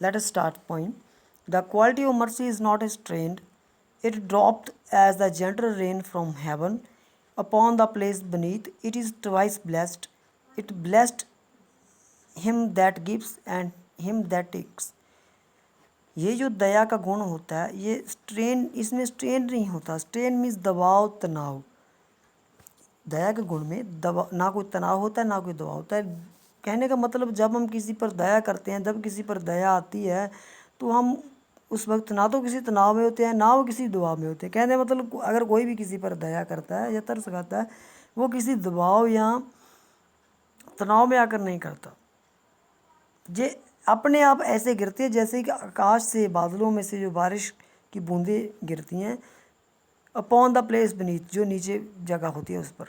Let us start point. The quality of mercy is not strained. It dropped as the gentle rain from heaven upon the place beneath. It is twice blessed. It blessed him that gives and him that takes. ये जो दया का गुण होता है, ये strain, इसमें strain नहीं होता. स्ट्रेन मीन्स दबाव, तनाव. दया के गुण में दबाव, ना कोई तनाव होता है ना कोई दबाव होता है. कहने का मतलब जब हम किसी पर दया करते हैं, जब किसी पर दया आती है, तो हम उस वक्त ना तो किसी तनाव में होते हैं ना वो किसी दबाव में होते हैं. कहने का मतलब अगर कोई भी किसी पर दया करता है या तरस खाता है, वो किसी दबाव या तनाव में आकर नहीं करता. ये अपने आप ऐसे गिरते हैं जैसे कि आकाश से, बादलों में से जो बारिश की बूंदें गिरती हैं अपॉन द प्लेस बीनीथ, जो नीचे जगह होती है उस पर.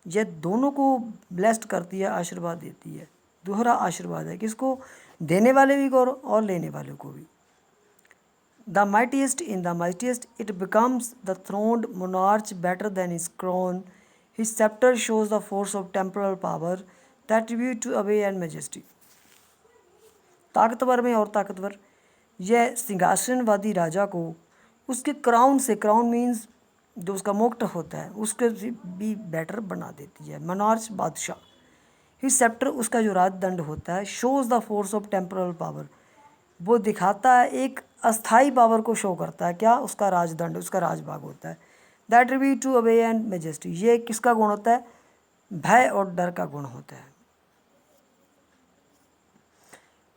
यह दोनों को ब्लेस्ड करती है, आशीर्वाद देती है. दोहरा आशीर्वाद है, किसको? देने वाले भी को और लेने वाले को भी. The mightiest in the mightiest it becomes the throned monarch better than his crown. His sceptre shows the force of temporal power that tribute to awe and majesty. ताकतवर में और ताकतवर, यह सिंहासनवादी राजा को उसके क्राउन से, क्राउन मीन्स जो उसका मुकुट होता है, उसके भी बेटर बना देती है. मनार्च, बादशाह. हिज सेप्टर, उसका जो राजदंड होता है, shows the force of temporal power, वो दिखाता है, एक अस्थाई पावर को शो करता है. क्या? उसका राजदंड, उसका राजभाग होता है. That review to awe and majesty, ये किसका गुण होता है? भय और डर का गुण होता है.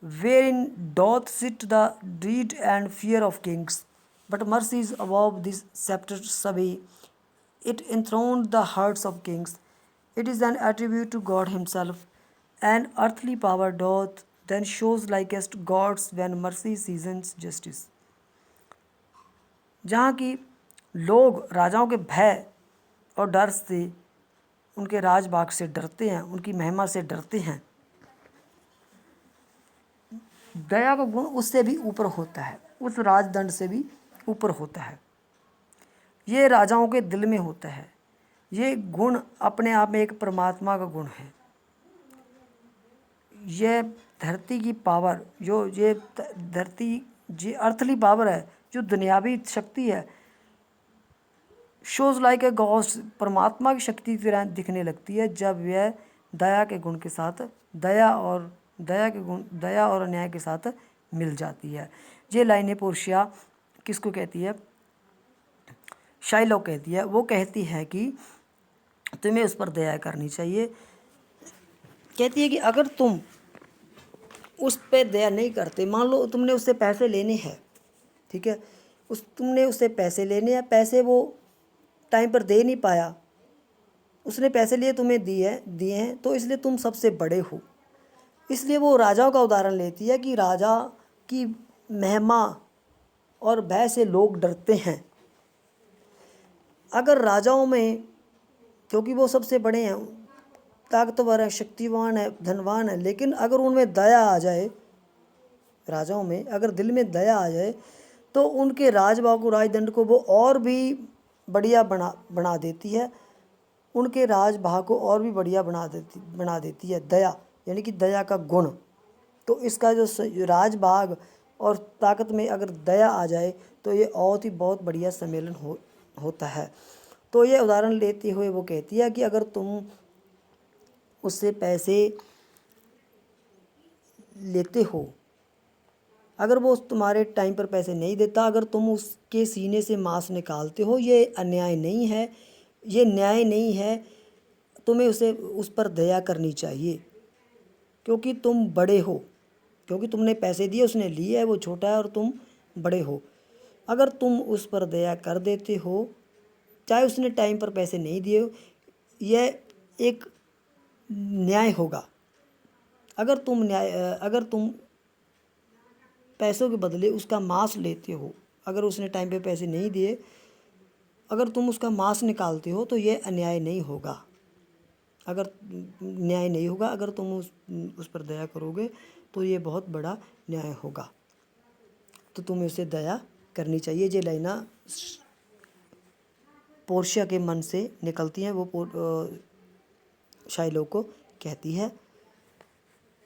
wherein doth sit the dread and fear of kings, but mercy is above this scepter sway. It enthroned the hearts of kings. It is an attribute to God himself. And earthly power doth then shows likest gods when mercy seasons justice. जहाँ की लोग राजाओं के भय और डर से, उनके राजभाग से डरते हैं, उनकी महिमा से डरते हैं, दया का गुण उससे भी ऊपर होता है, उस राजदंड से भी ऊपर होता है. ये राजाओं के दिल में होता है. ये गुण अपने आप में एक परमात्मा का गुण है. ये धरती की पावर, जो ये धरती, ये अर्थली पावर है, जो दुनियावी शक्ति है, शोज़ लाइक ए गॉड, परमात्मा की शक्ति की तरह दिखने लगती है जब यह दया के गुण के साथ, दया के गुण, दया और अन्याय के साथ मिल जाती है. ये लाइनें पोर्शिया किसको कहती है? शाइलॉक कहती है. वो कहती है कि तुम्हें उस पर दया करनी चाहिए. कहती है कि अगर तुम उस पर दया नहीं करते, मान लो तुमने उससे पैसे लेने हैं, ठीक है, तुमने उससे पैसे लेने हैं, पैसे वो टाइम पर दे नहीं पाया, उसने पैसे लिए तुम्हें दिए हैं, तो इसलिए तुम सबसे बड़े हो. इसलिए वो राजाओं का उदाहरण लेती है कि राजा की महिमा और भय से लोग डरते हैं. अगर राजाओं में, क्योंकि वो सबसे बड़े हैं, ताकतवर है, शक्तिवान है, धनवान है, लेकिन अगर उनमें दया आ जाए, राजाओं में अगर दिल में दया आ जाए, तो उनके राजभाग को, राजदंड को वो और भी बढ़िया बना देती है. उनके राजभाग को और भी बढ़िया बना देती है दया, यानी कि दया का गुण. तो इसका जो राजभाग और ताकत में अगर दया आ जाए तो ये और ही बहुत बढ़िया सम्मेलन होता है. तो ये उदाहरण लेते हुए वो कहती है कि अगर तुम उससे पैसे लेते हो, अगर वो तुम्हारे टाइम पर पैसे नहीं देता, अगर तुम उसके सीने से मांस निकालते हो, ये अन्याय नहीं है, ये न्याय नहीं है. तुम्हें उस पर दया करनी चाहिए, क्योंकि तुम बड़े हो, क्योंकि तुमने पैसे दिए, उसने लिए है, वो छोटा है और तुम बड़े हो. अगर तुम उस पर दया कर देते हो, चाहे उसने टाइम पर पैसे नहीं दिए हो, यह एक न्याय होगा. अगर तुम पैसों के बदले उसका मांस लेते हो, अगर उसने टाइम पे पैसे नहीं दिए, अगर तुम उसका मांस निकालते हो, तो यह अन्याय नहीं होगा. न्याय नहीं होगा. अगर तुम उस पर दया करोगे तो ये बहुत बड़ा न्याय होगा. तो तुम्हें उसे दया करनी चाहिए. ये लाइना पोर्शिया के मन से निकलती हैं, वो शाइलो को कहती है.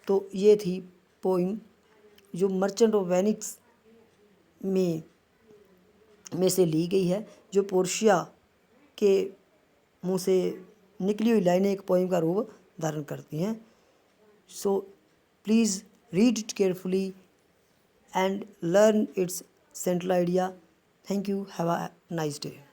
तो ये थी पोइम जो मर्चेंट ऑफ वेनिस में से ली गई है, जो पोर्शिया के मुंह से निकली हुई लाइनें एक पोइम का रूप धारण करती हैं। So please read it carefully and learn its central idea. Thank you. Have a nice day.